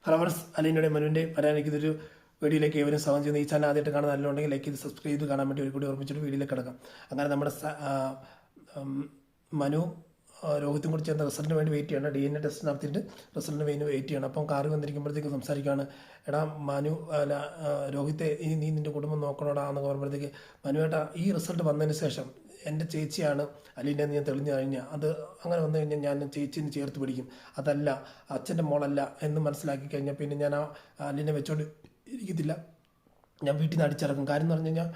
Hello friends, അലീനയുടെ മനുവിൻ്റെ വരാനിരിക്കുന്നൊരു വീഡിയോയിലേക്ക് ഏവരും സ്വാഗതം ചെയ്യുന്നു. ഈ ചാനൽ ആദ്യമായിട്ട് കാണാൻ നല്ലുണ്ടെങ്കിൽ ലൈക്ക് ചെയ്ത് സബ്സ്ക്രൈബ് ചെയ്ത് കാണാൻ വേണ്ടി ഒരു കൂടി ഓർമ്മിച്ചിട്ട് വീഡിയോയിലേക്ക് കിടക്കാം. അങ്ങനെ നമ്മുടെ മനു രോഹിത്തും കൂടി ചേർന്ന റിസൾട്ടിന് വേണ്ടി വെയിറ്റ് ചെയ്യണം. DNA ടെസ്റ്റ് നടത്തിയിട്ട് റിസൾട്ടിന് വേണ്ടി വെയിറ്റ് ചെയ്യണം. അപ്പം കാറ് വന്നിരിക്കുമ്പോഴത്തേക്ക് സംസാരിക്കുകയാണ്, എടാ മനു അല്ല രോഹിത്തെ, ഇനി നീ നിൻ്റെ കുടുംബം നോക്കണോടാ എന്നൊക്കെ പറയുമ്പോഴത്തേക്ക് മനുവേട്ടാ, ഈ റിസൾട്ട് വന്നതിന് ശേഷം എൻ്റെ ചേച്ചിയാണ് അലീനെ ഞാൻ തെളിഞ്ഞു കഴിഞ്ഞാൽ അത് അങ്ങനെ വന്നു കഴിഞ്ഞാൽ ഞാൻ ചേച്ചിനെ ചേർത്ത് പിടിക്കും, അതല്ല അച്ഛൻ്റെ മോളല്ല എന്ന് മനസ്സിലാക്കി കഴിഞ്ഞാൽ പിന്നെ ഞാൻ ആ അലീനെ വെച്ചോണ്ട് ഇരിക്കത്തില്ല, ഞാൻ വീട്ടിൽ നിന്ന് അടിച്ചിറക്കും. കാര്യം എന്ന് പറഞ്ഞു കഴിഞ്ഞാൽ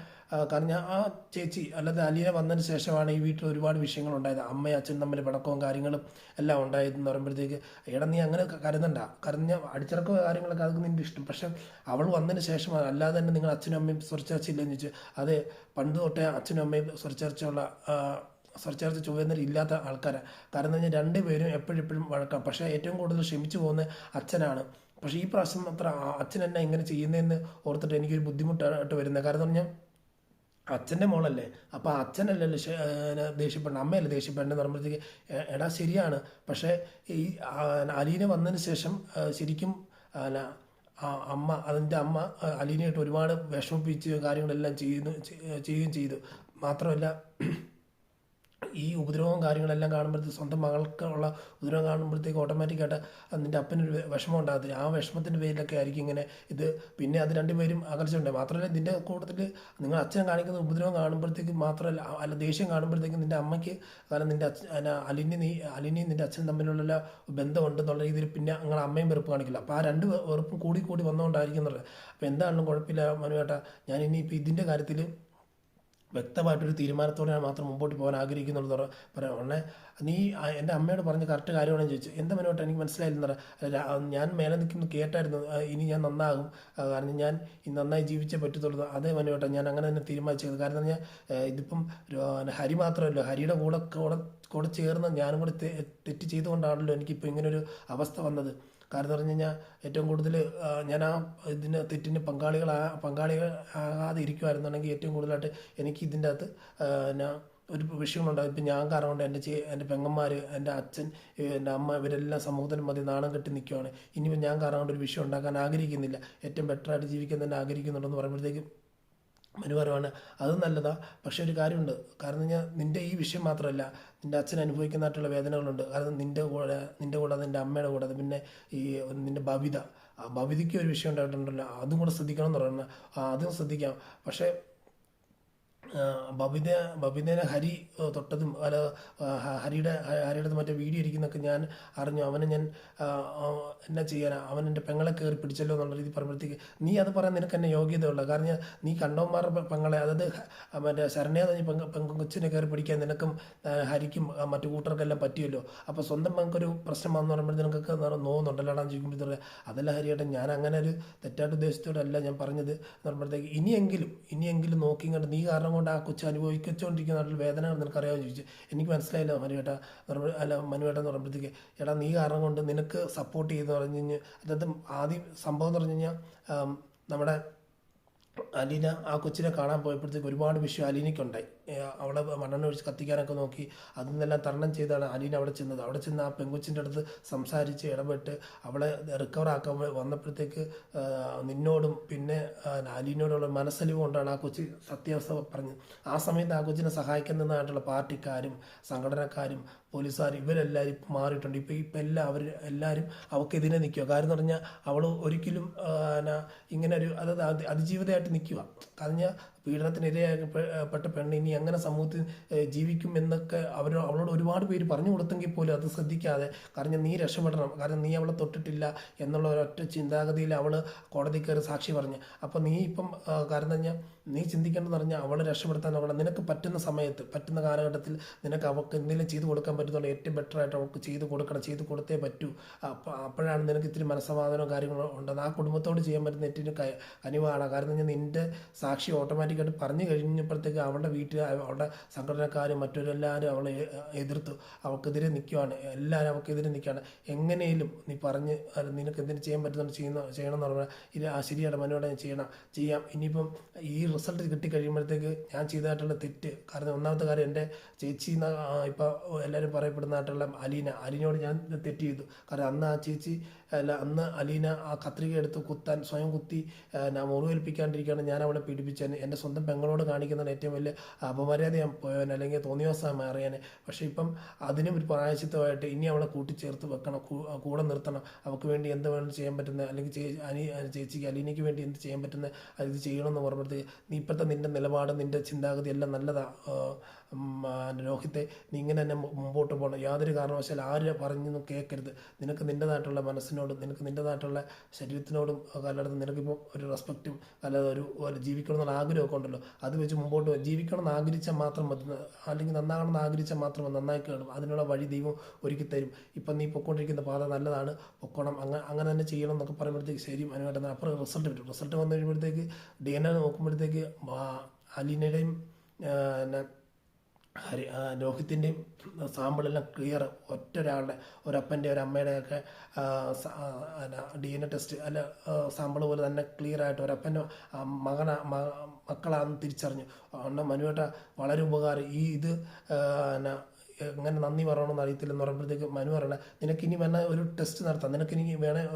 കാരണം ഞാൻ ആ ചേച്ചി അല്ലാതെ അലീന വന്നതിന് ശേഷമാണ് ഈ വീട്ടിൽ ഒരുപാട് വിഷയങ്ങളുണ്ടായത്. അമ്മയും അച്ഛനും തമ്മിൽ പിണക്കവും കാര്യങ്ങളും എല്ലാം ഉണ്ടായതെന്ന് പറയുമ്പോഴത്തേക്ക് എടാ നീ അങ്ങനെ കരുതണ്ട അടിച്ചിറക്കോ കാര്യങ്ങളൊക്കെ അതൊക്കെ നിൻ്റെ ഇഷ്ടം, പക്ഷെ അവൾ വന്നതിന് ശേഷമാണ്. അല്ലാതെ തന്നെ നിങ്ങൾ അച്ഛനും അമ്മയും സ്വരച്ചേർച്ചയില്ലെന്ന് ചോദിച്ചു. അത് പണ്ട് തൊട്ടേ അച്ഛനും അമ്മയും സ്വരച്ചേർച്ച ചൊവ്വേന്നേരം ഇല്ലാത്ത ആൾക്കാരാണ്. കാരണം എന്ന് പറഞ്ഞാൽ രണ്ടുപേരും എപ്പോഴും വഴക്കാം. പക്ഷേ ഏറ്റവും കൂടുതൽ ക്ഷമിച്ചു പോകുന്ന അച്ഛനാണ്. പക്ഷേ ഈ പ്രാവശ്യം അത്ര അച്ഛൻ എന്നെ ഇങ്ങനെ ചെയ്യുന്നതെന്ന് ഓർത്തിട്ട് എനിക്കൊരു ബുദ്ധിമുട്ടായിട്ട് വരുന്നത്. കാരണം എന്ന് പറഞ്ഞാൽ അച്ഛൻ്റെ മോളല്ലേ, അപ്പോൾ അച്ഛനല്ലല്ലോ ദേഷ്യപ്പെടണം, അമ്മയല്ലേ ദേഷ്യപ്പെടേണ്ടതെന്ന് പറയുമ്പോഴത്തേക്ക് എടാ ശരിയാണ്. പക്ഷേ ഈ അലീന വന്നതിന് ശേഷം ശരിക്കും അമ്മ അതിൻ്റെ അമ്മ അലീനയായിട്ട് ഒരുപാട് വിഷമിപ്പിച്ച് കാര്യങ്ങളെല്ലാം ചെയ്യുകയും ചെയ്തു. മാത്രമല്ല ഈ ഉപദ്രവവും കാര്യങ്ങളെല്ലാം കാണുമ്പോഴത്തേക്ക് സ്വന്തം മകൾക്കുള്ള ഉപദ്രവം കാണുമ്പോഴത്തേക്ക് ഓട്ടോമാറ്റിക്കായിട്ട് നിൻ്റെ അപ്പനൊരു വിഷമം ഉണ്ടാകത്തില്ല. ആ വിഷമത്തിൻ്റെ പേരിലൊക്കെ ആയിരിക്കും ഇങ്ങനെ ഇത്. പിന്നെ അത് രണ്ടുപേരും അകൽച്ചുണ്ട്. മാത്രമല്ല ഇതിൻ്റെ കൂട്ടത്തിൽ നിങ്ങൾ അച്ഛൻ കാണിക്കുന്ന ഉപദ്രവം കാണുമ്പോഴത്തേക്ക് മാത്രമല്ല ദേഷ്യം കാണുമ്പോഴത്തേക്കും നിൻ്റെ അമ്മയ്ക്ക് കാരണം നിൻ്റെ അലിനെയും നിൻ്റെ അച്ഛനും തമ്മിലുള്ള ബന്ധമുണ്ടെന്നുള്ള രീതിയിൽ പിന്നെ നിങ്ങളുടെ അമ്മയും വെറുപ്പ് കാണിക്കില്ല. അപ്പോൾ ആ രണ്ട് വെറുപ്പും കൂടി വന്നുകൊണ്ടായിരിക്കും എന്നുള്ളത്. അപ്പോൾ എന്താണെങ്കിലും കുഴപ്പമില്ല മനുവേട്ടാ, ഞാൻ ഇനിയിപ്പോൾ ഇതിൻ്റെ കാര്യത്തിൽ വ്യക്തമായിട്ടൊരു തീരുമാനത്തോടെ മാത്രം മുമ്പോട്ട് പോകാൻ ആഗ്രഹിക്കുന്നുള്ളത് പറയാം. ഉടനെ നീ എൻ്റെ അമ്മയോട് പറഞ്ഞ കറക്റ്റ് കാര്യമാണെന്ന് ചോദിച്ചു. എന്താ മനോട്ട് എനിക്ക് മനസ്സിലായില്ലെന്ന് പറയാം. ഞാൻ മേലെ നിൽക്കുന്നു കേട്ടായിരുന്നു, ഇനി ഞാൻ നന്നാകും, കാരണം ഞാൻ നന്നായി ജീവിച്ചേ പറ്റത്തുള്ളൂ. അതേ മനോട്ടെ, ഞാൻ അങ്ങനെ തന്നെ തീരുമാനിച്ചത്. കാരണം ഞാൻ ഇതിപ്പം ഹരി മാത്രമല്ല, ഹരിയുടെ കൂടെ ചേർന്ന് ഞാനും കൂടി തെറ്റ് ചെയ്തുകൊണ്ടാണല്ലോ എനിക്കിപ്പോൾ ഇങ്ങനൊരു അവസ്ഥ വന്നത്. കാരണം എന്ന് പറഞ്ഞു കഴിഞ്ഞാൽ ഏറ്റവും കൂടുതൽ ഞാൻ ആ തെറ്റിന് പങ്കാളികളാകാതെ ഇരിക്കുമായിരുന്നുണ്ടെങ്കിൽ ഏറ്റവും കൂടുതലായിട്ട് എനിക്ക് ഇതിൻ്റെ അകത്ത് ഒരു വിഷയങ്ങളുണ്ടാകും. ഇപ്പം ഞാൻ കാരണം കൊണ്ട് എൻ്റെ പെങ്ങന്മാർ, എൻ്റെ അച്ഛൻ, എൻ്റെ അമ്മ ഇവരെല്ലാം സമൂഹത്തിന് മതി നാണം കെട്ടി നിൽക്കുകയാണ്. ഇനിയിപ്പോൾ ഞാൻ കാരണം കൊണ്ട് ഒരു വിഷയം ഉണ്ടാക്കാൻ ആഗ്രഹിക്കുന്നില്ല, ഏറ്റവും ബെറ്ററായിട്ട് ജീവിക്കാൻ തന്നെ ആഗ്രഹിക്കുന്നുണ്ടെന്ന് പറയുമ്പോഴത്തേക്കും മനുപരമാണ് അത് നല്ലതാണ്. പക്ഷേ ഒരു കാര്യമുണ്ട്, കാരണം ഞാൻ നിൻ്റെ ഈ വിഷയം മാത്രമല്ല നിൻ്റെ അച്ഛൻ അനുഭവിക്കുന്നതായിട്ടുള്ള വേദനകളുണ്ട്. കാരണം നിൻ്റെ കൂടെ നിൻ്റെ അമ്മയുടെ കൂടെ പിന്നെ ഈ നിൻ്റെ ഭവിതയ്ക്ക് ഒരു വിഷയം ഉണ്ടായിട്ടുണ്ടല്ലോ, അതും കൂടെ ശ്രദ്ധിക്കണം എന്ന് പറയുന്നത്. അതും ശ്രദ്ധിക്കാം. പക്ഷേ ബബിതേനെ ഹരി തൊട്ടതും അല്ല ഹരിയുടെ മറ്റേ വീഡിയോ ഇരിക്കുന്നതൊക്കെ ഞാൻ അറിഞ്ഞു. അവനെ ഞാൻ എന്നാ ചെയ്യാനാ, അവൻ എൻ്റെ പെങ്ങളെ കയറി പിടിച്ചല്ലോ എന്നുള്ള രീതി പറയുമ്പോഴത്തേക്ക് നീ അത് പറയാൻ നിനക്ക് എന്നെ യോഗ്യതയുള്ള. കാരണം നീ കണ്ടവന്മാരുടെ പെങ്ങളെ, അതായത് മറ്റേ ശരണേ പെങ്കൊച്ചിനെ കയറി പിടിക്കാൻ നിനക്കും ഹരിക്കും മറ്റു കൂട്ടർക്കെല്ലാം പറ്റിയല്ലോ. അപ്പോൾ സ്വന്തം പെങ്കൊരു പ്രശ്നം വന്നു പറയുമ്പോൾ നിനക്കൊക്കെ നോവുന്നുണ്ടല്ലോടാന്ന് ചോദിക്കുമ്പോഴത്തേക്ക് അതല്ല ഹരിയേട്ടൻ, ഞാൻ അങ്ങനെ ഒരു തെറ്റായിട്ട് ഉദ്ദേശത്തോടല്ല ഞാൻ പറഞ്ഞത് എന്ന് പറയുമ്പോഴത്തേക്ക് ഇനിയെങ്കിലും നോക്കി കണ്ട് നീ കാരണം കൊണ്ട് ആ കൊച്ചു അനുഭവിച്ചുകൊണ്ടിരിക്കുന്ന വേദനകൾ നിനക്കറിയാമെന്ന് ചോദിച്ചു. എനിക്ക് മനസ്സിലായില്ല മനുവേട്ട എന്ന് പറയുമ്പോഴത്തേക്ക് എടാ നീ കാരണം കൊണ്ട് നിനക്ക് സപ്പോർട്ട് ചെയ്തെന്ന് പറഞ്ഞു കഴിഞ്ഞാൽ അതായത് ആദ്യം സംഭവം എന്ന് പറഞ്ഞു കഴിഞ്ഞാൽ നമ്മുടെ അലീന ആ കൊച്ചിനെ കാണാൻ പോയപ്പോഴത്തേക്ക് ഒരുപാട് വിഷയം അലീനയ്ക്കുണ്ടായി. അവളെ മണ്ണെണ്ണ ഒഴിച്ച് കത്തിക്കാനൊക്കെ നോക്കി, അതിൽ നിന്നെല്ലാം തരണം ചെയ്താണ് അലീന അവിടെ ചെന്നത്. അവിടെ ചെന്ന് ആ പെങ്കൊച്ചിൻ്റെ അടുത്ത് സംസാരിച്ച് ഇടപെട്ട് അവളെ റിക്കവറാക്കാൻ വന്നപ്പോഴത്തേക്ക് നിന്നോടും പിന്നെ അലീനോടുള്ള മനസ്സലിവ് കൊണ്ടാണ് ആ കൊച്ചി സത്യാവസ്ഥ പറഞ്ഞത്. ആ സമയത്ത് ആ കൊച്ചിനെ സഹായിക്കാൻ നിന്നതായിട്ടുള്ള പാർട്ടിക്കാരും സംഘടനക്കാരും പോലീസുകാർ ഇവരെല്ലാവരും ഇപ്പം മാറിയിട്ടുണ്ട്. ഇപ്പം എല്ലാവരും അവൾക്കെതിരെ നിൽക്കുക. കാര്യം എന്ന് പറഞ്ഞാൽ അവൾ ഒരിക്കലും ഇങ്ങനെ ഒരു അതായത് അതിജീവിതമായിട്ട് നിൽക്കുക. കാരണം പീഡനത്തിനിരയാക്കപ്പെട്ട പെണ്ണ് ഇനി എങ്ങനെ സമൂഹത്തിൽ ജീവിക്കും എന്നൊക്കെ അവളോട് ഒരുപാട് പേര് പറഞ്ഞു കൊടുത്തെങ്കിൽ പോലും അത് ശ്രദ്ധിക്കാതെ, കാരണം നീ രക്ഷപ്പെടണം, കാരണം നീ അവളെ തൊട്ടിട്ടില്ല എന്നുള്ള ഒരൊറ്റ ചിന്താഗതിയിൽ അവൾ കോടതി കയറി സാക്ഷി പറഞ്ഞു. അപ്പോൾ നീ ഇപ്പം കാരണം പറഞ്ഞാൽ നീ ചിന്തിക്കേണ്ടതെന്ന് പറഞ്ഞാൽ അവളെ രക്ഷപ്പെടുത്താൻ നിനക്ക് പറ്റുന്ന സമയത്ത് പറ്റുന്ന കാലഘട്ടത്തിൽ നിനക്ക് അവൾക്ക് എന്തെങ്കിലും ചെയ്തു കൊടുക്കാൻ പറ്റുന്നുള്ള ഏറ്റവും ബെറ്ററായിട്ട് അവൾക്ക് ചെയ്തു കൊടുത്തേ പറ്റൂ. അപ്പോഴാണ് നിനക്ക് ഇത്തിരി മനസ്സമാധാനവും കാര്യങ്ങളും ഉണ്ടെന്ന് ആ കുടുംബത്തോട് ചെയ്യാൻ പറ്റുന്ന ഏറ്റവും കനിവാണ്. കാരണം ഞാൻ നിൻ്റെ സാക്ഷി ഓട്ടോമാറ്റിക്കായിട്ട് പറഞ്ഞു കഴിഞ്ഞപ്പോഴത്തേക്ക് അവളുടെ വീട്ടിൽ അവളുടെ സംഘടനക്കാരും മറ്റൊരെല്ലാവരും അവളെ എതിർത്തു, അവൾക്കെതിരെ നിൽക്കുകയാണ്. എല്ലാവരും അവൾക്കെതിരെ നിൽക്കുകയാണ്. എങ്ങനെയും നീ പറഞ്ഞ് നിനക്ക് എന്തെങ്കിലും ചെയ്യാൻ പറ്റുന്നുണ്ട് ചെയ്യണം എന്ന് പറഞ്ഞാൽ ഇത് ശരിയാണ് മനോടെ ചെയ്യാം. ഇനിയിപ്പം ഈ റിസൾട്ട് കിട്ടിക്കഴിയുമ്പോഴത്തേക്ക് ഞാൻ ചെയ്തതായിട്ടുള്ള തെറ്റ്, കാരണം ഒന്നാമത്തെ കാര്യം എൻ്റെ ചേച്ചി ഇപ്പോൾ എല്ലാവരും പറയപ്പെടുന്നതായിട്ടുള്ള അലീനയോട് ഞാൻ തെറ്റ് ചെയ്തു. കാരണം അന്ന് ആ ചേച്ചി അല്ല അന്ന് അലീന ആ കത്രിക എടുത്ത് കുത്താൻ സ്വയം കുത്തി മുറിവേൽപ്പിക്കാണ്ടിരിക്കുകയാണ് ഞാൻ അവളെ പീഡിപ്പിച്ചത്. എൻ്റെ സ്വന്തം പെങ്ങളോട് കാണിക്കുന്നതാണ് ഏറ്റവും വലിയ അപമര്യാദ ഞാൻ പോയവൻ, അല്ലെങ്കിൽ തോന്നിയവസാനം അറിയാൻ. പക്ഷേ ഇപ്പം അതിനും ഒരു പ്രായശ്ചിത്തമായിട്ട് ഇനി അവളെ കൂട്ടിച്ചേർത്ത് വെക്കണം, കൂടെ നിർത്തണം. അവൾക്ക് വേണ്ടി എന്ത് വേണം ചെയ്യാൻ പറ്റുന്നത്, അല്ലെങ്കിൽ ചേച്ചിക്ക് അലീനയ്ക്ക് വേണ്ടി എന്ത് ചെയ്യാൻ പറ്റുന്നത് അത് ഇത് ചെയ്യണമെന്ന് പറയുമ്പോഴത്തേക്ക് നീ ഇപ്പോഴത്തെ നിൻ്റെ നിലപാട് നിൻ്റെ ചിന്താഗതി എല്ലാം നല്ലതാണ് രോഹിത്തെ. നീ ഇങ്ങനെ തന്നെ മുമ്പോട്ട് പോകണം. യാതൊരു കാരണവശാലും ആര് പറഞ്ഞൊന്നും കേൾക്കരുത്. നിനക്ക് നിൻ്റെതായിട്ടുള്ള മനസ്സിനോടും നിനക്ക് നിൻ്റെതായിട്ടുള്ള ശരീരത്തിനോടും അല്ലാതെ നിനക്കിപ്പോൾ ഒരു റെസ്പെക്റ്റും അല്ലാതെ ഒരു ജീവിക്കണം എന്നുള്ള ആഗ്രഹമൊക്കെ ഉണ്ടല്ലോ, അത് വെച്ച് മുമ്പോട്ട് പോകും. ജീവിക്കണം എന്ന് ആഗ്രഹിച്ചാൽ മാത്രം മതി, അല്ലെങ്കിൽ നന്നാകണം എന്ന് ആഗ്രഹിച്ചാൽ മാത്രം നന്നായി കാണും. അതിനുള്ള വഴി ദൈവം ഒരുക്കി തരും. ഇപ്പം നീ പൊയ്ക്കൊണ്ടിരിക്കുന്ന പാത നല്ലതാണ്, പൊക്കണം, അങ്ങനെ തന്നെ ചെയ്യണം എന്നൊക്കെ പറയുമ്പോഴത്തേക്ക് ശരി അനുവേണ്ടത്. അപ്പുറം റിസൾട്ട് വന്നു കഴിയുമ്പോഴത്തേക്ക് DNA നോക്കുമ്പോഴത്തേക്ക് അലീനയുടെയും രോഹിത്തിൻ്റെയും സാമ്പിളെല്ലാം ക്ലിയർ. ഒരാളുടെ ഒരപ്പൻ്റെ ഒരമ്മയുടെയൊക്കെ DNA ടെസ്റ്റ് അല്ല സാമ്പിൾ പോലെ തന്നെ ക്ലിയർ ആയിട്ട് ഒരപ്പൻ്റെ മക്കളാണെന്ന് തിരിച്ചറിഞ്ഞു. അതുകൊണ്ട് മനുവേട്ട വളരെ ഉപകാരം. ഇത് എങ്ങനെ നന്ദി പറയണമെന്ന് അറിയത്തില്ലെന്ന് പറയുമ്പോഴത്തേക്ക് മനു പറയണേ, നിനക്കിനി വേണ ഒരു ടെസ്റ്റ് നടത്താം, നിനക്കിനി വേണേൽ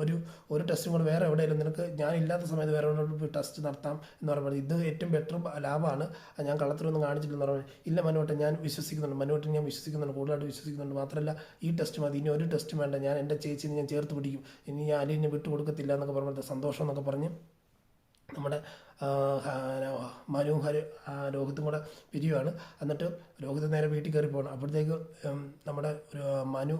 ഒരു ടെസ്റ്റും കൂടെ വേറെ എവിടെയെങ്കിലും നിനക്ക് ഞാനില്ലാത്ത സമയത്ത് വേറെ എവിടെ ടെസ്റ്റ് നടത്താം എന്ന് പറയുമ്പോൾ ഇത് ഏറ്റവും ബെറ്റർ ലാഭമാണ്, ഞാൻ കള്ളത്തിലൊന്നും കാണിച്ചില്ലെന്ന് പറയുന്നത്. ഇല്ല മനുവേട്ടൻ ഞാൻ വിശ്വസിക്കുന്നുണ്ട്, മനുവേട്ടൻ ഞാൻ വിശ്വസിക്കുന്നുണ്ട്, കൂടുതലായിട്ട് വിശ്വസിക്കുന്നുണ്ട്. മാത്രമല്ല ഈ ടെസ്റ്റ് മതി, ഇനി ഒരു ടെസ്റ്റ് വേണ്ട, ഞാൻ എൻ്റെ ചേച്ചിനെ ഞാൻ ചേർത്ത് പിടിക്കും, ഇനി ഞാൻ അലീനെ വിട്ടു കൊടുക്കത്തില്ല എന്നൊക്കെ പറയുമ്പോൾ സന്തോഷം എന്നൊക്കെ പറഞ്ഞ് നമ്മുടെ മനു രോഹിത്തും കൂടെ പിരിയുവാണ്. എന്നിട്ട് രോഹിത് നേരെ വീട്ടിൽ കയറി പോകണം. അപ്പോഴത്തേക്ക് നമ്മുടെ മനു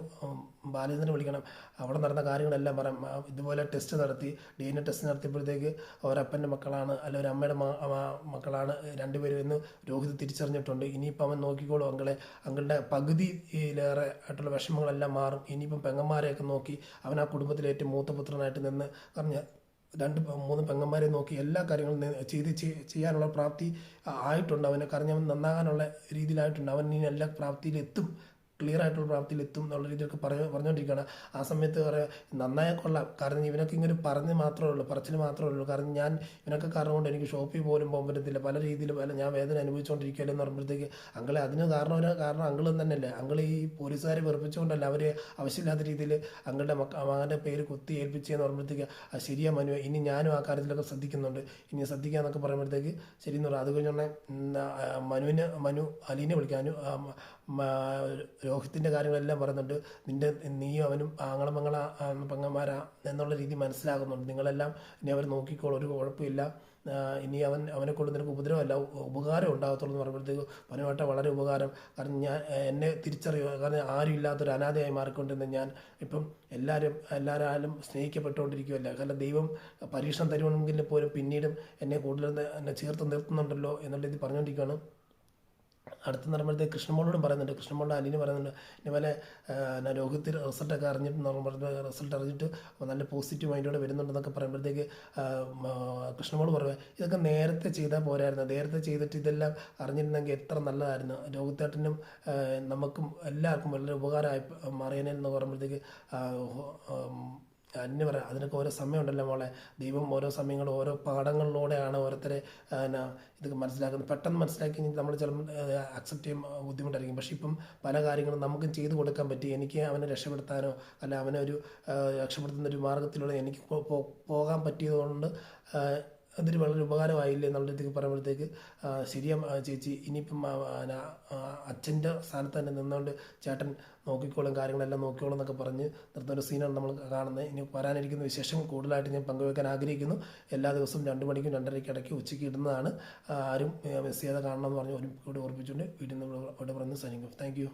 ബാലേന്ദ്രനെ വിളിക്കണം, അവിടെ നടന്ന കാര്യങ്ങളെല്ലാം പറയാം. ഇതുപോലെ ടെസ്റ്റ് നടത്തി, DNA ടെസ്റ്റ് നടത്തിയപ്പോഴത്തേക്ക് ഒരപ്പൻ്റെ മക്കളാണ് അല്ല ഒരു അമ്മയുടെ മക്കളാണ് രണ്ടുപേരും എന്ന് രോഹിത് തിരിച്ചറിഞ്ഞിട്ടുണ്ട്. ഇനിയിപ്പോൾ അവൻ നോക്കിക്കോളും അങ്ങളുടെ പകുതിയിലേറെ ആയിട്ടുള്ള വിഷമങ്ങളെല്ലാം മാറും. ഇനിയിപ്പം പെങ്ങന്മാരെയൊക്കെ നോക്കി അവൻ ആ കുടുംബത്തിലെ ഏറ്റവും മൂത്ത പുത്രനായിട്ട് നിന്ന് പറഞ്ഞ 2-3 പെങ്ങന്മാരെ നോക്കി എല്ലാ കാര്യങ്ങളും ചെയ്യാനുള്ള പ്രാപ്തി ആയിട്ടുണ്ട് അവന്. കാരണം അവൻ നന്നാകാനുള്ള രീതിയിലായിട്ടുണ്ട്. അവൻ ഇനി എല്ലാ പ്രാപ്തിയിലെത്തും, ക്ലിയർ ആയിട്ടുള്ള പ്രാപ്തിയിലെത്തും എന്നുള്ള രീതിയിലൊക്കെ പറഞ്ഞുകൊണ്ടിരിക്കുകയാണ്. ആ സമയത്ത് പറയാം നന്നായാൽ കൊള്ളാം, കാരണം ഇവനൊക്കെ ഇങ്ങനെ പറച്ചിൽ മാത്രമേ ഉള്ളൂ. കാരണം ഞാൻ ഇവനൊക്കെ കാരണം കൊണ്ട് എനിക്ക് ഷോപ്പിൽ പോലും പോകാൻ പറ്റത്തില്ല, പല രീതിയിലും അല്ല ഞാൻ വേദന അനുഭവിച്ചുകൊണ്ടിരിക്കുകയല്ലോ എന്ന് പറയുമ്പോഴത്തേക്ക് അങ്ങളെ അതിന് കാരണം അങ്കിളും തന്നെയല്ലേ. അങ്കിൾ ഈ പോലീസുകാരെ വെറുപ്പിച്ചുകൊണ്ടല്ല അവർ ആവശ്യമില്ലാത്ത രീതിയിൽ അങ്ങളുടെ മകൻ്റെ പേര് കുത്തി ഏൽപ്പിച്ചെന്ന് പറയുമ്പോഴത്തേക്ക് ശരിയാ മനു, ഇനി ഞാനും ആ കാര്യത്തിലൊക്കെ ശ്രദ്ധിക്കുന്നുണ്ട്, ഇനി ശ്രദ്ധിക്കാന്നൊക്കെ പറയുമ്പോഴത്തേക്ക് ശരി എന്ന് പറയും. അത് കഴിഞ്ഞുകൊണ്ട് മനു അലീനെ വിളിക്കാനും രോഹിത്തിൻ്റെ കാര്യങ്ങളെല്ലാം പറയുന്നുണ്ട്. നീയും അവനും പെങ്ങന്മാരാ എന്നുള്ള രീതി മനസ്സിലാകുന്നുണ്ട്. നിങ്ങളെല്ലാം ഇനി അവർ നോക്കിക്കോളും, ഒരു കുഴപ്പമില്ല, ഇനി അവനെ കൊണ്ട് നിനക്ക് ഉപദ്രവമല്ല ഉപകാരം ഉണ്ടാകത്തുള്ളൂ എന്ന് പറയുമ്പോഴത്തേക്ക് പനുവേട്ട വളരെ ഉപകാരം. കാരണം എന്നെ തിരിച്ചറിയുക, കാരണം ആരും ഇല്ലാത്തൊരു അനാഥയായി മാറിക്കൊണ്ടിരുന്ന ഞാൻ ഇപ്പം എല്ലാവരും സ്നേഹിക്കപ്പെട്ടുകൊണ്ടിരിക്കുകയല്ല. കാരണം ദൈവം പരീക്ഷണം തരുമെങ്കിൽ പോലും പിന്നീടും എന്നെ കൂടുതൽ എന്നെ ചേർത്ത് നിർത്തുന്നുണ്ടല്ലോ എന്നുള്ള രീതി പറഞ്ഞുകൊണ്ടിരിക്കുകയാണ്. അടുത്ത് പറയുമ്പോഴത്തേക്ക് കൃഷ്ണമോളോടും പറയുന്നുണ്ട്, കൃഷ്ണമോളുടെ അലീന് പറയുന്നുണ്ട് ഇതുപോലെ രോഹിത്ത് റിസൾട്ടൊക്കെ അറിഞ്ഞിട്ട് റിസൾട്ട് അറിഞ്ഞിട്ട് നല്ല പോസിറ്റീവ് മൈൻഡോടെ വരുന്നുണ്ടെന്നൊക്കെ പറയുമ്പോഴത്തേക്ക് കൃഷ്ണമോൾ പറയുക ഇതൊക്കെ നേരത്തെ ചെയ്താൽ പോരായിരുന്നു, നേരത്തെ ചെയ്തിട്ട് ഇതെല്ലാം അറിഞ്ഞിരുന്നെങ്കിൽ എത്ര നല്ലതായിരുന്നു, രോഹിത്തേട്ടനും നമുക്കും എല്ലാവർക്കും വളരെ ഉപകാരമായി മാറിയനെന്ന് പറയുമ്പോഴത്തേക്ക് അതിന് പറയാം അതിനൊക്കെ ഓരോ സമയമുണ്ടല്ലോ മോളെ, ദൈവം ഓരോ സമയങ്ങളും ഓരോ പാഠങ്ങളിലൂടെയാണ് ഓരോരുത്തരെ ഇതൊക്കെ മനസ്സിലാക്കുന്നത്. പെട്ടെന്ന് മനസ്സിലാക്കി കഴിഞ്ഞാൽ നമ്മൾ ചിലപ്പോൾ അക്സെപ്റ്റ് ചെയ്യാൻ ബുദ്ധിമുട്ടായിരിക്കും. പക്ഷേ ഇപ്പം പല കാര്യങ്ങളും നമുക്കും ചെയ്തു കൊടുക്കാൻ പറ്റി. എനിക്ക് അവനെ രക്ഷപ്പെടുത്താനോ അല്ല അവനെ ഒരു രക്ഷപ്പെടുത്തുന്ന ഒരു മാർഗത്തിലൂടെ എനിക്ക് പോകാൻ പറ്റിയതുകൊണ്ട് അതൊരു വളരെ ഉപകാരമായില്ലേ എന്നുള്ള രീതിക്ക് പറയുമ്പോഴത്തേക്ക് ശരിയാ ചേച്ചി, ഇനിയിപ്പം അച്ഛൻ്റെ സ്ഥാനത്ത് തന്നെ നിന്നുകൊണ്ട് ചേട്ടൻ നോക്കിക്കോളും, കാര്യങ്ങളെല്ലാം നോക്കിക്കോളും എന്നൊക്കെ പറഞ്ഞ് നിർത്തുന്ന ഒരു സീനാണ് നമ്മൾ കാണുന്നത്. ഇനി വരാനിരിക്കുന്ന വിശേഷം കൂടുതലായിട്ട് ഞാൻ പങ്കുവെക്കാൻ ആഗ്രഹിക്കുന്നു. എല്ലാ ദിവസവും 2 മണിക്കും 2:30 ഇടയ്ക്ക് ഉച്ചയ്ക്ക് ഇടുന്നതാണ്. ആരും മിസ് ചെയ്യാതെ കാണണമെന്ന് പറഞ്ഞ് ഒരു കൂടി ഓർപ്പിച്ചുകൊണ്ട് വീട്ടിൽ നിന്ന് ഇവിടെ പറഞ്ഞ് സൈനിക്കും. Thank you.